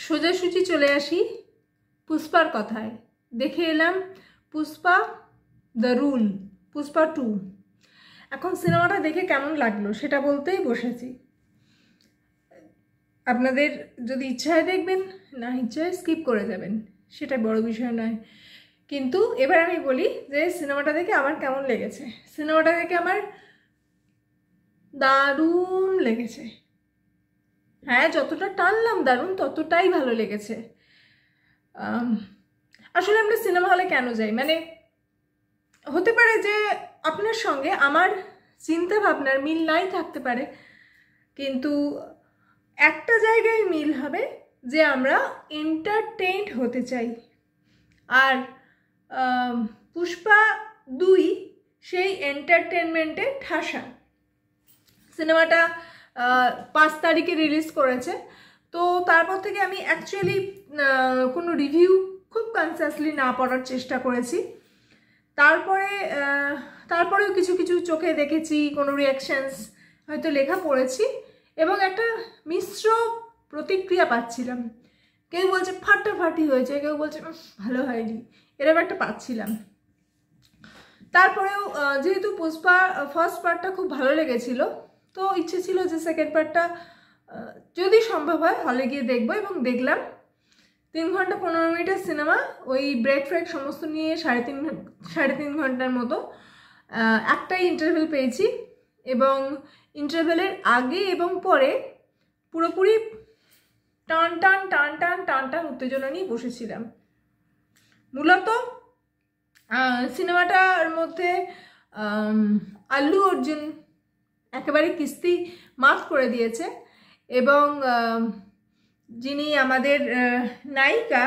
সোজাসুজি চলে আসি পুষ্পার কথায়। দেখে এলাম পুষ্পা দ্য রুল, পুষ্পা 2। এখন সিনেমাটা দেখে কেমন লাগলো সেটা বলতেই বসেছি। আপনাদের যদি ইচ্ছা হয় দেখবেন, না ইচ্ছা হয় স্কিপ করে যাবেন, সেটা বড় বিষয় নয়। কিন্তু এবার আমি বলি যে সিনেমাটা দেখে আমার কেমন লেগেছে। সিনেমাটা দেখে আমার দারুণ লেগেছে। হ্যাঁ, যতটা টানলাম দারুণ ততটাই ভালো লেগেছে। আসলে আমরা সিনেমা হলে কেন যাই, মানে হতে পারে যে আপনার সঙ্গে আমার চিন্তা ভাবনার মিল নাই থাকতে পারে, কিন্তু একটা জায়গায় মিল হবে যে আমরা এন্টারটেইনড হতে চাই। আর পুষ্পা 2 সেই এন্টারটেনমেন্টে ঠাসা। সিনেমাটা 5 তারিখে রিলিজ করেছে, তো তারপর থেকে আমি অ্যাকচুয়ালি কোনো রিভিউ খুব কনসিয়াসলি না পড়ার চেষ্টা করেছি। তারপরেও কিছু কিছু চোখে দেখেছি, কোনো রিয়াকশানস হয়তো লেখা পড়েছি এবং একটা মিশ্র প্রতিক্রিয়া পাচ্ছিলাম। কেউ বলছে ফাটাফাটি হয়েছে, কেউ বলছে ভালো হয়নি, এরকম একটা পাচ্ছিলাম। তারপরেও যেহেতু পুষ্পা ফার্স্ট পার্টটা খুব ভালো লেগেছিল, তো ইচ্ছে ছিল যে সেকেন্ড পার্টটা যদি সম্ভব হয় হলে গিয়ে দেখবো, এবং দেখলাম। 3 ঘন্টা 15 মিনিটের সিনেমা, ওই ব্রেক ফ্রেক সমস্ত নিয়ে সাড়ে তিন ঘন্টার মতো। একটাই ইন্টারভেল পেয়েছি এবং ইন্টারভেলের আগে এবং পরে পুরোপুরি টান টান টান টান টান টান উত্তেজনা নিয়ে বসেছিলাম। মূলত সিনেমাটার মধ্যে আল্লু অর্জুন একেবারে কিস্তি মাফ করে দিয়েছে, এবং যিনি আমাদের নায়িকা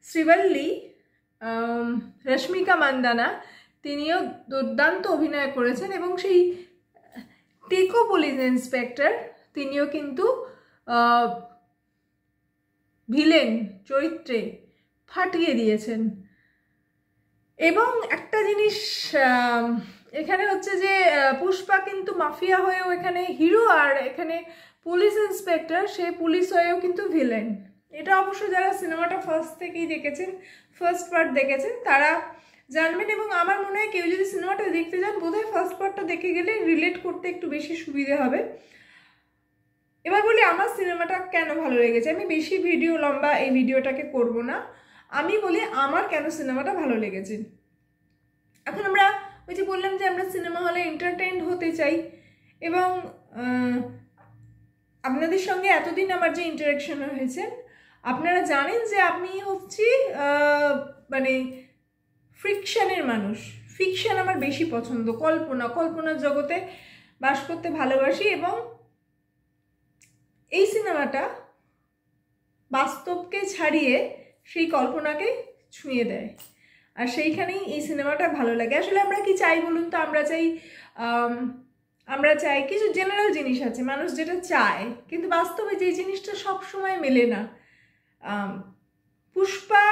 শ্রীবল্লী রশ্মিকা মান্দানা, তিনিও দুর্দান্ত অভিনয় করেছেন, এবং সেই টেকো পুলিশ ইন্সপেক্টর তিনিও কিন্তু ভিলেন চরিত্রে ফাটিয়ে দিয়েছেন। এবং একটা জিনিস এখানে হচ্ছে যে পুষ্পা কিন্তু মাফিয়া হয়েও এখানে হিরো, আর এখানে পুলিশ ইন্সপেক্টর, সে পুলিশ হয়েও কিন্তু ভিলেন। এটা অবশ্য যারা সিনেমাটা ফার্স্ট থেকেই দেখেছেন, ফার্স্ট পার্ট দেখেছেন, তারা জানবেন। এবং আমার মনে হয় কেউ যদি সিনেমাটা দেখতে যান, বোধহয় ফার্স্ট পার্টটা দেখে গেলে রিলেট করতে একটু বেশি সুবিধে হবে। এবার বলি আমার সিনেমাটা কেন ভালো লেগেছে। আমি বেশি লম্বা এই ভিডিওটাকে করব না, আমি বলি আমার কেন সিনেমাটা ভালো লেগেছে। এখন আমরা ওই যে বললাম যে আমরা সিনেমা হলে এন্টারটেইনড হতে চাই, এবং আপনাদের সঙ্গে এতদিন আমার যে ইন্টারাকশন হয়েছে, আপনারা জানেন যে আমি হচ্ছি মানে ফ্রিকশনের মানুষ। ফিকশন আমার বেশি পছন্দ, কল্পনার জগতে বাস করতে ভালোবাসি, এবং এই সিনেমাটা বাস্তবকে ছাড়িয়ে সেই কল্পনাকে ছুঁয়ে দেয়, আর সেইখানেই এই সিনেমাটা ভালো লাগে। আসলে আমরা কি চাই বলুন তো? আমরা চাই কিছু জেনারেল জিনিস আছে মানুষ যেটা চায়, কিন্তু বাস্তবে যে জিনিসটা সব সময় মেলে না। পুষ্পা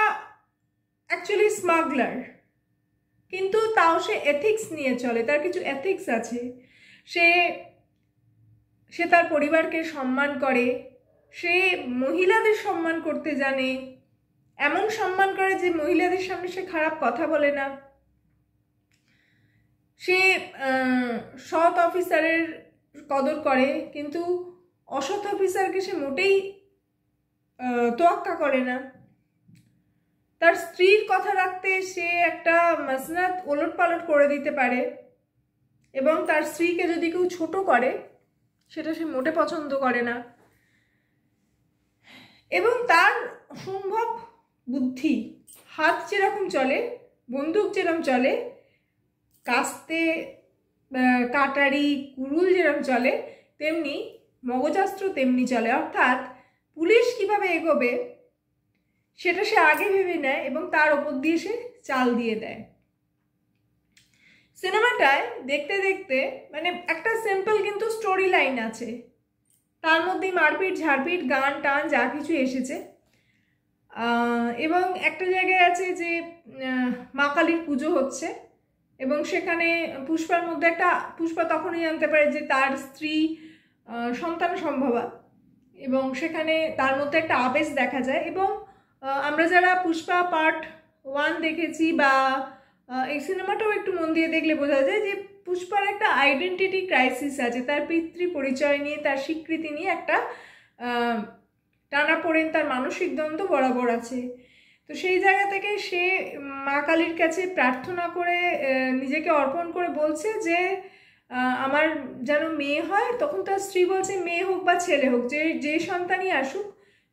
অ্যাকচুয়ালি স্মাগলার, কিন্তু তাও সে এথিক্স নিয়ে চলে, তার কিছু এথিক্স আছে। সে তার পরিবারকে সম্মান করে, সে মহিলাদের সম্মান করতে জানে, এমন সম্মান করে যে মহিলাদের সামনে সে খারাপ কথা বলে না। সে সৎ অফিসারের কদর করে, কিন্তু অসৎ অফিসারকে সে মোটেই তোয়াক্কা করে না। তার স্ত্রীর কথা রাখতে সে একটা মাসনাদ ওলটপালট করে দিতে পারে, এবং তার স্ত্রীকে যদি কেউ ছোট করে সেটা সে মোটে পছন্দ করে না। এবং তার অসম্ভব বুদ্ধি, হাত যেরকম চলে, বন্দুক যেরকম চলে, কাস্তে কাটারি কুরুল যেরকম চলে, তেমনি মগজাস্ত্র তেমনি চলে। অর্থাৎ পুলিশ কিভাবে এগোবে সেটা সে আগে ভেবে নেয়, এবং তার ওপর দিয়ে সে চাল দিয়ে দেয়। সিনেমাটায় দেখতে দেখতে মানে একটা সিম্পল কিন্তু স্টোরি লাইন আছে, তার মধ্যেই মারপিট ঝাড়পিট গান টান যা কিছু এসেছে। এবং একটা জায়গায় আছে যে মা কালীর পুজো হচ্ছে, এবং সেখানে পুষ্পার মধ্যে পুষ্পা তখনই জানতে পারে যে তার স্ত্রী সন্তান সম্ভবা, এবং সেখানে তার মধ্যে একটা আবেশ দেখা যায়। এবং আমরা যারা পুষ্পা পার্ট 1 দেখেছি বা এই সিনেমাটাও একটু মন দিয়ে দেখলে বোঝা যায় যে পুষ্পার একটা আইডেন্টিটি ক্রাইসিস আছে, তার পিতৃ পরিচয় নিয়ে, তার স্বীকৃতি নিয়ে একটা টানাপোড়েন, তার মানসিক দ্বন্দ্ব বরাবর আছে। তো সেই জায়গা থেকে সে মা কালীর কাছে প্রার্থনা করে নিজেকে অর্পণ করে বলছে যে আমার যেন মেয়ে হয়। তখন তার স্ত্রী বলছে মেয়ে হোক বা ছেলে হোক, যে সন্তানই আসুক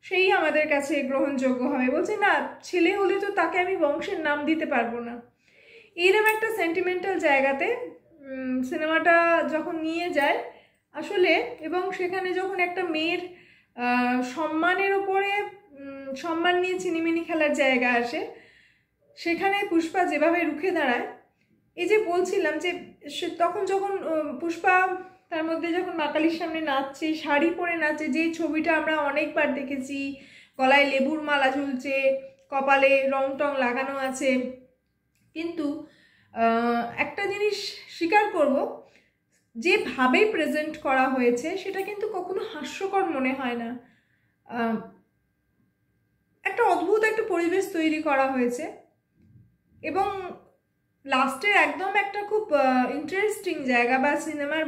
সেই আমাদের কাছে গ্রহণযোগ্য হবে। বলছে না, ছেলে হলে তো তাকে আমি বংশের নাম দিতে পারবো না। এইরকম একটা সেন্টিমেন্টাল জায়গাতে সিনেমাটা যখন নিয়ে যায় আসলে, এবং সেখানে যখন একটা মেয়ের সম্মানের ওপরে সম্মান নিয়ে চিনিমিনি খেলার জায়গা আসে, সেখানে পুষ্পা যেভাবে রুখে দাঁড়ায়, এই যে বলছিলাম যে তখন যখন পুষ্পা তার মধ্যে যখন মা কালীর সামনে নাচছে, শাড়ি পরে নাচছে, যেই ছবিটা আমরা অনেকবার দেখেছি, গলায় লেবুর মালা ঝুলছে, কপালে রং টং লাগানো আছে, কিন্তু একটা জিনিস স্বীকার করব, যেভাবে প্রেজেন্ট করা হয়েছে সেটা কিন্তু কখনো হাস্যকর মনে হয় না। একটা অদ্ভুত একটা পরিবেশ তৈরি করা হয়েছে এবং লাস্টের একদম একটা খুব ইন্টারেস্টিং জায়গা বা সিনেমার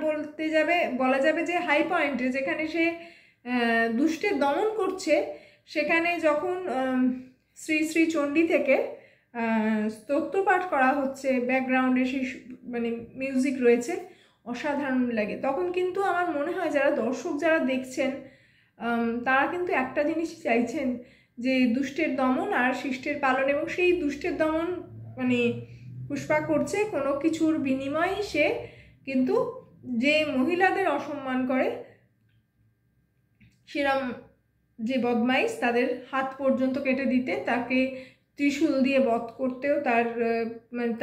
বলা যাবে যে হাই পয়েন্টে, যেখানে সে দুষ্টের দমন করছে, সেখানে যখন শ্রী শ্রী চণ্ডী থেকে স্তোত্র পাঠ করা হচ্ছে, ব্যাকগ্রাউন্ডে সেই মানে মিউজিক রয়েছে, অসাধারণ লাগে। তখন কিন্তু আমার মনে হয় যারা দর্শক যারা দেখছেন তারা কিন্তু একটা জিনিস চাইছেন, যে দুষ্টের দমন আর শিষ্টের পালন। এবং সেই দুষ্টের দমন মানে পুষ্পা করছে কোনো কিছুর বিনিময়ে। সে কিন্তু যে মহিলাদের অসম্মান করে, সেরম যে বদমাইশ, তাদের হাত পর্যন্ত কেটে দিতে, তাকে ত্রিশূল দিয়ে বধ করতেও তার মানে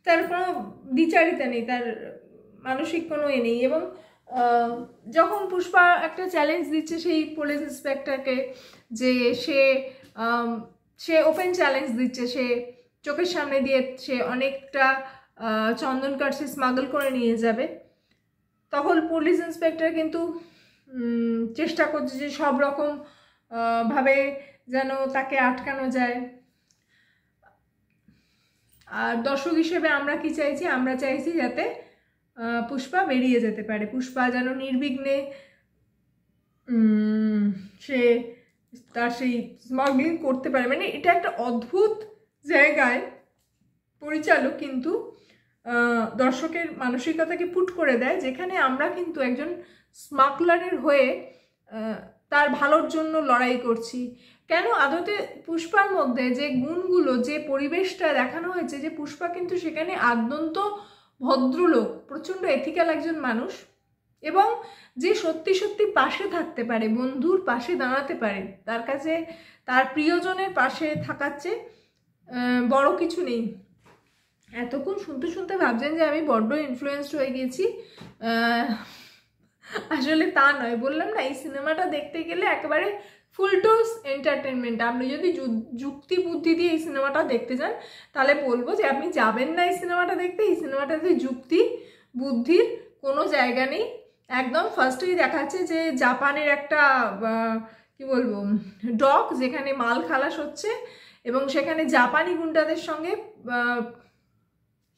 তার কোনো দ্বিচারিতা নেই, তার মানসিক কোনো নেই। এবং যখন পুষ্পা একটা চ্যালেঞ্জ দিচ্ছে সেই পুলিশ ইন্সপেক্টরকে, যে সে ওপেন চ্যালেঞ্জ দিচ্ছে, সে চোখের সামনে দিয়ে সে অনেকটা চন্দন কাঠ সে স্মাগল করে নিয়ে যাবে, তখন পুলিশ ইন্সপেক্টর কিন্তু চেষ্টা করছে যে সব রকম ভাবে যেন তাকে আটকানো যায়। আর দর্শক হিসেবে আমরা কি চাইছি? আমরা চাইছি যাতে পুষ্পা বেরিয়ে যেতে পারে, পুষ্পা যেন নির্বিঘ্নে সে তার সেই স্মাগলিং করতে পারে। মানে এটা একটা অদ্ভুত জায়গায় পরিচালক কিন্তু দর্শকের মানসিকতাকে পুট করে দেয়, যেখানে আমরা কিন্তু একজন স্মাগলারের হয়ে তার ভালোর জন্য লড়াই করছি। কেন? আদতে পুষ্পার মধ্যে যে গুণগুলো, যে পরিবেশটা দেখানো হয়েছে, যে পুষ্পা কিন্তু সেখানে আদ্যন্ত ভদ্রলোক, প্রচণ্ড এথিক্যাল একজন মানুষ, এবং যে সত্যি সত্যি পাশে থাকতে পারে, বন্ধুর পাশে দাঁড়াতে পারে, তার কাছে তার প্রিয়জনের পাশে থাকার চেয়ে বড় কিছু নেই। এতক্ষণ শুনতে শুনতে ভাবছেন যে আমি বড্ড ইনফ্লুয়েন্সড হয়ে গেছি, আসলে তা নয়। বললাম না, এই সিনেমাটা দেখতে গেলে একেবারে ফুল ডোজ এন্টারটেনমেন্ট। আপনি যদি যুক্তি বুদ্ধি দিয়ে এই সিনেমাটা দেখতে যান, তাহলে বলবো যে আপনি যাবেন না এই সিনেমাটা দেখতে। এই সিনেমাটাতে যুক্তি বুদ্ধির কোনো জায়গা নেই। একদম ফার্স্টেই দেখাচ্ছে যে জাপানের একটা কি বলবো ডক, যেখানে মাল খালাস হচ্ছে, এবং সেখানে জাপানি গুন্ডাদের সঙ্গে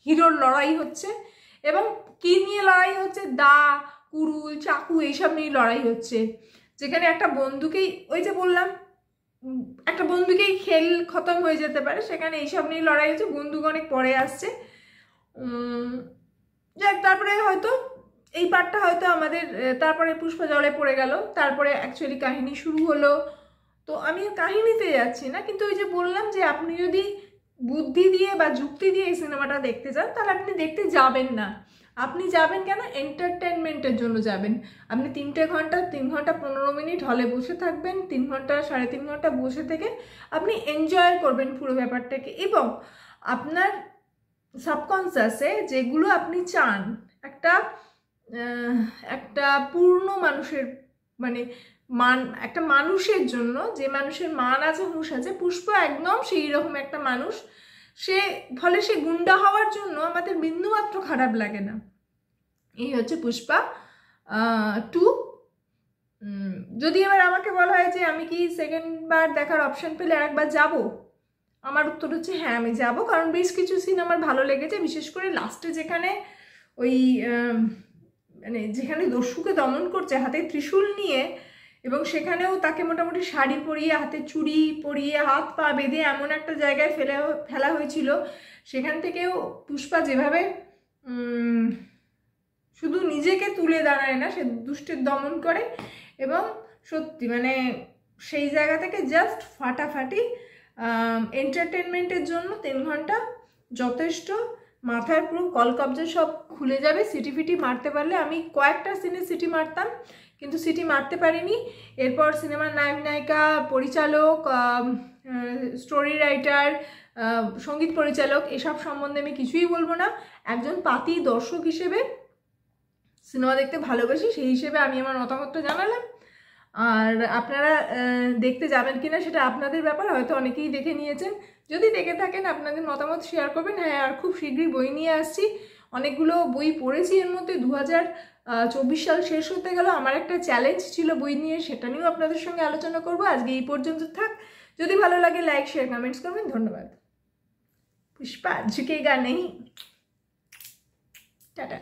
হিরোর লড়াই হচ্ছে। এবং কি নিয়ে লড়াই হচ্ছে? দা, কুড়ুল, চাকু এইসব নিয়ে লড়াই হচ্ছে, যেখানে একটা বন্দুকেই, ওই যে বললাম একটা বন্দুকেই খেল খতম হয়ে যেতে পারে, সেখানে এইসব নিয়ে লড়াই হচ্ছে। বন্দুক অনেক পরে আসছে। যাক, তারপরে হয়তো এই পার্টটা হয়তো আমাদের, তারপরে পুষ্পা জলে পড়ে গেল, তারপরে অ্যাকচুয়ালি কাহিনী শুরু হলো। তো আমি কাহিনীতে যাচ্ছি না, কিন্তু ওই যে বললাম যে আপনি যদি বুদ্ধি দিয়ে বা যুক্তি দিয়ে এই সিনেমাটা দেখতে চান, তাহলে আপনি দেখতে যাবেন না। আপনি যাবেন কেন? এন্টারটেনমেন্টের জন্য যাবেন। আপনি 3 ঘন্টা 3 ঘন্টা 15 মিনিট হলে বসে থাকবেন, 3 ঘন্টা 3.5 ঘন্টা বসে থেকে আপনি এনজয় করবেন পুরো ব্যাপারটাকে। এবং আপনার সাবকনসিয়াসে যেগুলো আপনি চান, একটা পূর্ণ মানুষের মানে একটা মানুষের জন্য, যে মানুষের মান আছে, হুঁশ আছে, পুষ্পা একদম সেই রকম একটা মানুষ। ফলে সে গুন্ডা হওয়ার জন্য আমাদের বিন্দুমাত্র খারাপ লাগে না। এই হচ্ছে পুষ্পা। 2। যদি এবার আমাকে বলা হয় যে আমি কি সেকেন্ড বার দেখার অপশান পেলে আরেকবার যাব, আমার উত্তর হচ্ছে হ্যাঁ আমি যাব, কারণ বেশ কিছু সিন আমার ভালো লেগেছে, বিশেষ করে লাস্টে যেখানে ওই মানে যেখানে দস্যুকে দমন করছে হাতে ত্রিশূল নিয়ে, এবং সেখানেও তাকে মোটামুটি শাড়ি পরিয়ে হাতে চুড়ি পরিয়ে হাত পা বেঁধে এমন একটা জায়গায় ফেলা হয়েছিল, সেখান থেকেও পুষ্পা যেভাবে শুধু নিজেকে তুলে দাঁড়ায় না, সে দুষ্টের দমন করে, এবং সত্যি মানে সেই জায়গা থেকে জাস্ট ফাটাফাটি এন্টারটেনমেন্টের জন্য 3 ঘন্টা যথেষ্ট। মাথায় পুরো কলকবজা সব খুলে যাবে। সিটি ফিটি মারতে পারলে, আমি কয়েকটা সিনে সিটি মারতাম কিন্তু সিটি মারতে পারিনি। এরপর সিনেমার নায়ক নায়িকা, পরিচালক, স্টোরি রাইটার, সঙ্গীত পরিচালক এসব সম্বন্ধে আমি কিছুই বলবো না। একজন পাতি দর্শক হিসেবে সিনেমা দেখতে ভালোবাসি, সেই হিসেবে আমি আমার মতামতটা জানালাম। আর আপনারা দেখতে যাবেন কিনা সেটা আপনাদের ব্যাপার, হয়তো অনেকেই দেখে নিয়েছেন। যদি দেখে থাকেন আপনাদের মতামত শেয়ার করবেন। হ্যাঁ, আর খুব শীঘ্রই বই নিয়ে আসছি, অনেকগুলো বই পড়েছি এর মধ্যে। 2024 সাল শেষ হতে গেল, আমার একটা চ্যালেঞ্জ ছিল বই নিয়ে, সেটা নিয়েও আপনাদের সঙ্গে আলোচনা করব। আজকে এই পর্যন্ত থাক। যদি ভালো লাগে লাইক শেয়ার কমেন্টস করবেন। ধন্যবাদ। পুষ্পা ঝুঁকেগা নেই। টাটা।